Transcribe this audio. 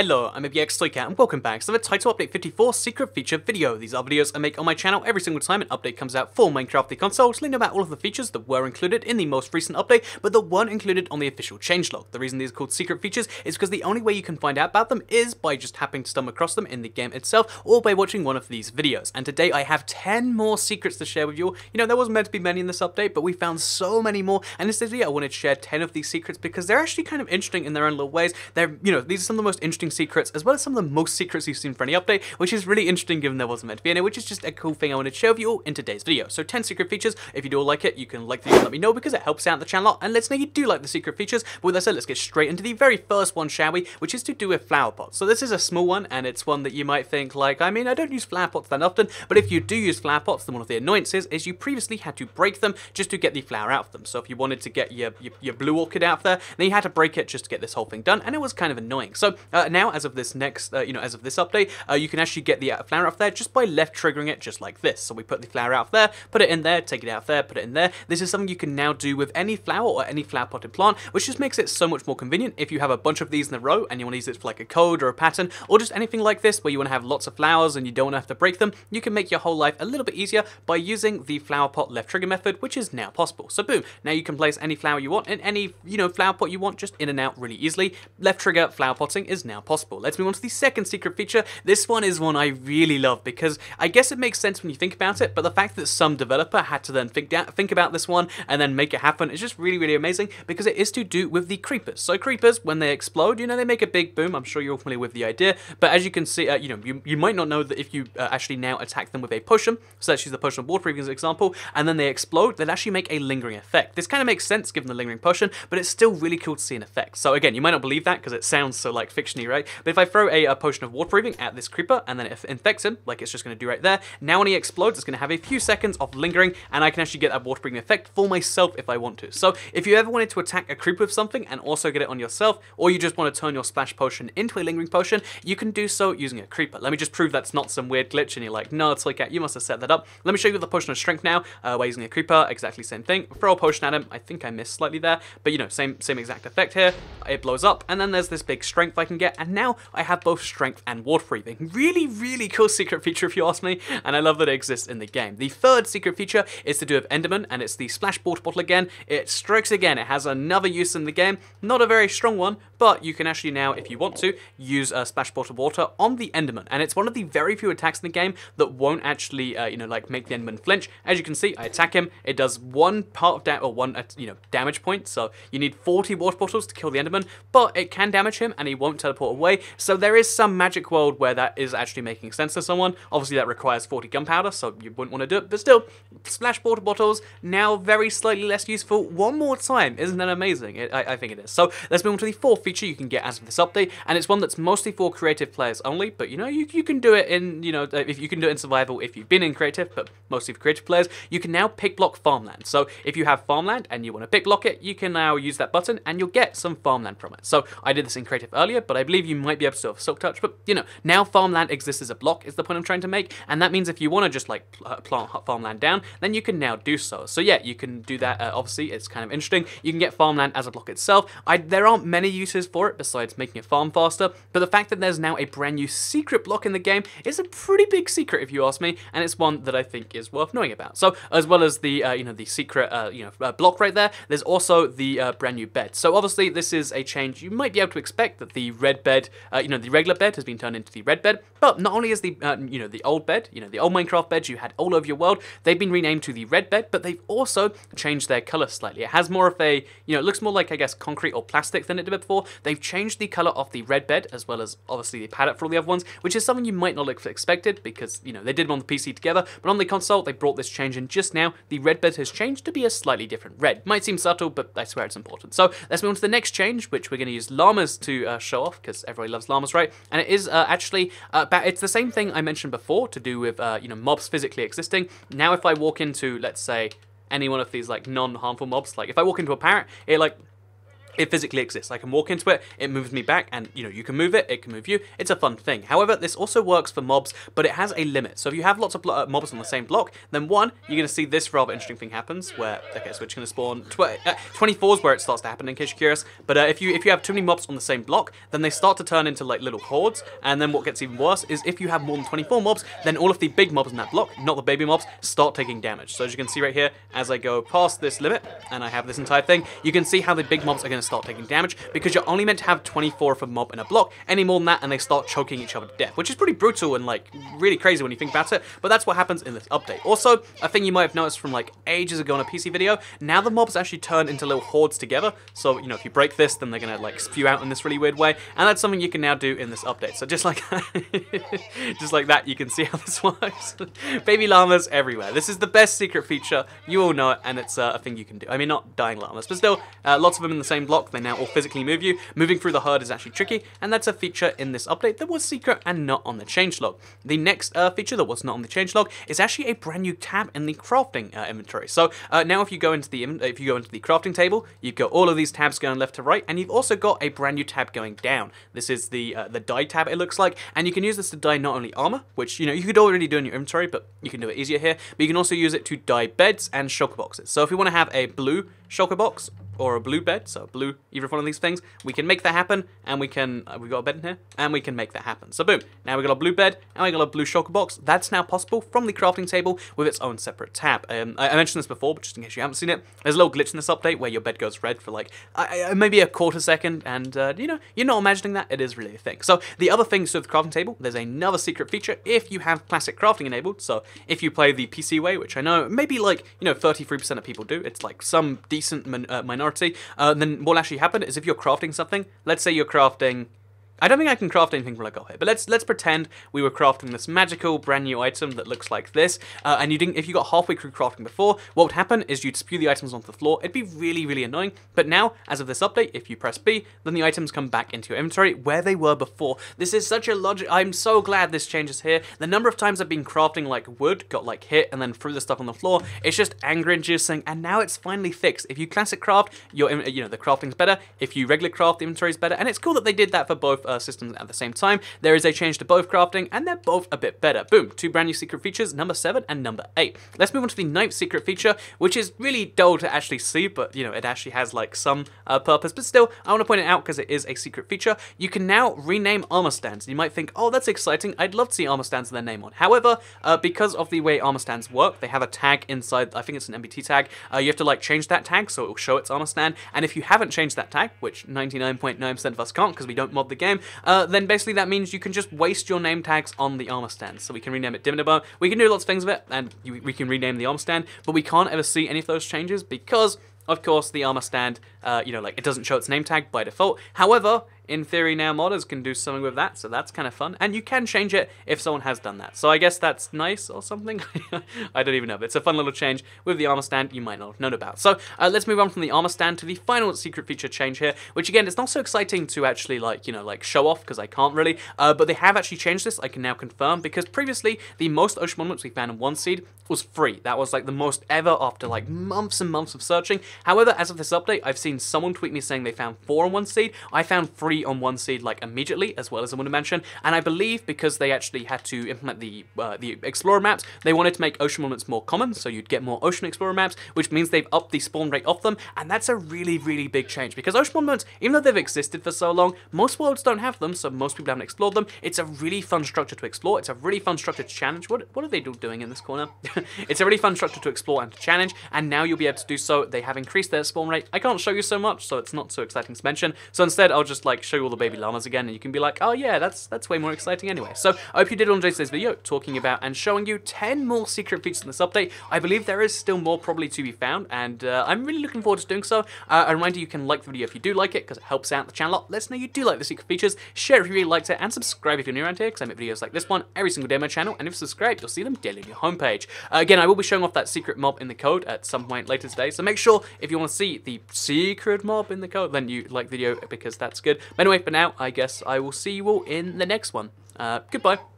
Hello, I'm TU54 and welcome back to the Title Update 54 Secret Feature video. These are videos I make on my channel every single time an update comes out for Minecraft the console, telling about all of the features that were included in the most recent update, but that weren't included on the official changelog. The reason these are called secret features is because the only way you can find out about them is by just happening to stumble across them in the game itself, or by watching one of these videos. And today I have 10 more secrets to share with you. You know, there wasn't meant to be many in this update, but we found so many more, and in this video I wanted to share 10 of these secrets because they're actually kind of interesting in their own little ways. They're, these are some of the most interesting secrets, as well as some of the most secrets you've seen for any update, which is really interesting given there wasn't meant to be any, which is just a cool thing I wanted to share with you all in today's video. So 10 secret features. If you do like it, you can like the video and let me know because it helps out the channel a lot, and let's know you do like the secret features. But with that said, let's get straight into the very first one, shall we? Which is to do with flower pots. So this is a small one, and it's one that you might think, like, I mean, I don't use flower pots that often, but if you do use flower pots, then one of the annoyances is you previously had to break them just to get the flower out of them. So if you wanted to get your blue orchid out of there, then you had to break it just to get this whole thing done, and it was kind of annoying. So now, as of this next, as of this update, you can actually get the flower out of there just by left triggering it, just like this. So we put the flower out of there, put it in there, take it out of there, put it in there. This is something you can now do with any flower or any flower potted plant, which just makes it so much more convenient if you have a bunch of these in a row and you want to use it for like a code or a pattern, or just anything like this where you want to have lots of flowers and you don't want to have to break them. You can make your whole life a little bit easier by using the flower pot left trigger method, which is now possible. So boom, now you can place any flower you want in any flower pot you want, just in and out really easily. Left trigger flower potting is now possible. Let's move on to the second secret feature. This one is one I really love because I guess it makes sense when you think about it, but the fact that some developer had to then think about this one and then make it happen is just really, really amazing, because it is to do with the creepers. So creepers, when they explode, they make a big boom. I'm sure you're familiar with the idea, but as you can see, you might not know that if you actually now attack them with a potion, so let's use the potion of waterproofing as an example, and then they explode, they'll actually make a lingering effect. This kind of makes sense given the lingering potion, but it's still really cool to see an effect. So again, you might not believe that because it sounds so like fictiony, right? But if I throw a potion of waterproofing at this creeper and then it infects him, like it's just going to do right there, now when he explodes, it's going to have a few seconds of lingering, and I can actually get that waterproofing effect for myself if I want to. So if you ever wanted to attack a creeper with something and also get it on yourself, or you just want to turn your splash potion into a lingering potion, you can do so using a creeper. Let me just prove that's not some weird glitch and you're like, no, it's like, you must have set that up. Let me show you the potion of strength now, by using a creeper. Exactly same thing. Throw a potion at him. I think I missed slightly there, but same exact effect here. It blows up, and then there's this big strength I can get, and now I have both strength and waterproofing. Really, really cool secret feature if you ask me, and I love that it exists in the game. The third secret feature is to do with Endermen, and it's the splash water bottle again. It strikes again. It has another use in the game, not a very strong one, but you can actually now, if you want to, use a splash bottle of water on the Enderman, and it's one of the very few attacks in the game that won't actually, make the Enderman flinch. As you can see, I attack him. It does one part of one damage point, so you need 40 water bottles to kill the Enderman, but it can damage him and he won't teleport away. So there is some magic world where that is actually making sense to someone. Obviously that requires 40 gunpowder, so you wouldn't want to do it, but still, splash water bottles now very slightly less useful one more time. Isn't that amazing? I think it is. So let's move on to the fourth feature you can get as of this update, and it's one that's mostly for creative players only, but you can do it in if you can do it in survival if you've been in creative, but mostly for creative players. You can now pick block farmland. So if you have farmland and you want to pick block it, you can now use that button and you'll get some farmland from it. So I did this in creative earlier, but I believe you might be able to do a silk touch, but now farmland exists as a block is the point I'm trying to make, and that means if you want to just like plant farmland down, then you can now do so. So yeah, you can do that. Obviously it's kind of interesting. You can get farmland as a block itself. There aren't many uses for it besides making a farm faster, but the fact that there's now a brand new secret block in the game is a pretty big secret if you ask me, and it's one that I think is worth knowing about. So as well as the the secret block right there, there's also the brand new bed. So obviously this is a change you might be able to expect, that the red bed, the regular bed has been turned into the red bed, but not only is the the old bed, the old Minecraft beds you had all over your world, they've been renamed to the red bed, but they've also changed their color slightly. It has more of a, it looks more like, I guess, concrete or plastic than it did before. They've changed the color of the red bed, as well as obviously the palette for all the other ones, which is something you might not have expected because, they did them on the PC together, but on the console, they brought this change in just now. The red bed has changed to be a slightly different red. Might seem subtle, but I swear it's important. So let's move on to the next change, which we're going to use llamas to show off, because everybody loves llamas, right? And it is actually, it's the same thing I mentioned before to do with, mobs physically existing. Now if I walk into, let's say, any one of these like non-harmful mobs, like if I walk into a parrot, it like it physically exists. I can walk into it, it moves me back, and you can move it, it can move you. It's a fun thing. However, this also works for mobs, but it has a limit. So if you have lots of mobs on the same block, then one, you're going to see this rather interesting thing happens where, okay, so it's going to spawn 24 is where it starts to happen in case you're curious. But if you have too many mobs on the same block, then they start to turn into like little hordes. And then what gets even worse is if you have more than 24 mobs, then all of the big mobs in that block, not the baby mobs, start taking damage. So as you can see right here, as I go past this limit and I have this entire thing, you can see how the big mobs are going to start taking damage because you're only meant to have 24 of a mob in a block. Any more than that and they start choking each other to death, which is pretty brutal and like really crazy when you think about it, but that's what happens in this update. Also, a thing you might have noticed from like ages ago on a PC video, now the mobs actually turn into little hordes together. So, if you break this, then they're going to like spew out in this really weird way, and that's something you can now do in this update. So just like just like that, you can see how this works. Baby llamas everywhere. This is the best secret feature, you all know it, and it's a thing you can do. I mean, not dying llamas, but still, lots of them in the same block. They now all physically move you. Moving through the herd is actually tricky, and that's a feature in this update that was secret and not on the changelog. The next feature that was not on the changelog is actually a brand new tab in the crafting inventory. So now if you go into the crafting table, you've got all of these tabs going left to right, and you've also got a brand new tab going down. This is the dye tab, it looks like, and you can use this to dye not only armor, which you could already do in your inventory, but you can do it easier here, but you can also use it to dye beds and shulker boxes. So if we want to have a blue shulker box or a blue bed, so blue, either one of these things, we can make that happen, and we can, we've got a bed in here, and we can make that happen. So boom, now we've got a blue bed, and we've got a blue shulker box. That's now possible from the crafting table with its own separate tab. I mentioned this before, but just in case you haven't seen it, there's a little glitch in this update where your bed goes red for like, maybe a quarter second, and you're not imagining that, it is really a thing. So the other things with the crafting table, there's another secret feature if you have classic crafting enabled. So if you play the PC way, which I know maybe like, 33% of people do, it's like some decent minority, then what will actually happen is if you're crafting something, let's say you're crafting, I don't think I can craft anything from like gold here, but let's pretend we were crafting this magical brand new item that looks like this, and if you got halfway through crafting before, what would happen is you'd spew the items onto the floor. It'd be really, really annoying, but now, as of this update, if you press B, then the items come back into your inventory where they were before. This is such a logic, I'm so glad this changes here. The number of times I've been crafting like wood, got like hit, and then threw the stuff on the floor, it's just anger inducing, and now it's finally fixed. If you classic craft, the crafting's better. If you regular craft, the inventory's better, and it's cool that they did that for both systems at the same time. There is a change to both crafting, and they're both a bit better. Boom, two brand new secret features, number 7 and number 8. Let's move on to the 9th secret feature, which is really dull to actually see, but it actually has like some purpose, but still, I want to point it out because it is a secret feature. You can now rename armor stands. You might think, oh, that's exciting, I'd love to see armor stands with their name on. However, because of the way armor stands work, they have a tag inside, I think it's an MBT tag, you have to like change that tag so it will show its armor stand, and if you haven't changed that tag, which 99.9% of us can't because we don't mod the game, then basically that means you can just waste your name tags on the armor stand. So we can rename it Diminibar, we can do lots of things with it, and we can rename the armor stand, but we can't ever see any of those changes because, of course, the armor stand, it doesn't show its name tag by default. However, in theory now modders can do something with that, so that's kind of fun, and you can change it if someone has done that. So I guess that's nice or something. I don't even know, but it's a fun little change with the armor stand you might not have known about. So let's move on from the armor stand to the final secret feature change here, which again, it's not so exciting to actually show off because I can't really, but they have actually changed this, I can now confirm, because previously the most ocean monuments we found in one seed was free. That was like the most ever after like months and months of searching. However, as of this update, I've seen someone tweet me saying they found 4 on one seed. I found 3 on one seed like immediately, as well as I want to mention, and I believe because they actually had to implement the explorer maps, they wanted to make ocean monuments more common, so you'd get more ocean explorer maps, which means they've upped the spawn rate of them, and that's a really, really big change, because ocean monuments, even though they've existed for so long, most worlds don't have them, so most people haven't explored them. It's a really fun structure to explore, it's a really fun structure to challenge. What are they doing in this corner? It's a really fun structure to explore and to challenge, and now you'll be able to do so. They have increased their spawn rate. I can't show you so much, so it's not so exciting to mention, so instead I'll just like show you all the baby llamas again, and you can be like, oh yeah, that's way more exciting anyway. So I hope you did enjoy today's video, talking about and showing you 10 more secret features in this update. I believe there is still more probably to be found, and I'm really looking forward to doing so. A reminder, you can like the video if you do like it, because it helps out the channel a lot. Let us know you do like the secret features, share it if you really liked it, and subscribe if you're new around here, because I make videos like this one every single day on my channel, and if you subscribe, you'll see them daily on your homepage. Again, I will be showing off that secret mob in the code at some point later today, so make sure if you want to see the secret mob in the code, then you like the video, because that's good. But anyway, for now, I guess I will see you all in the next one. Goodbye.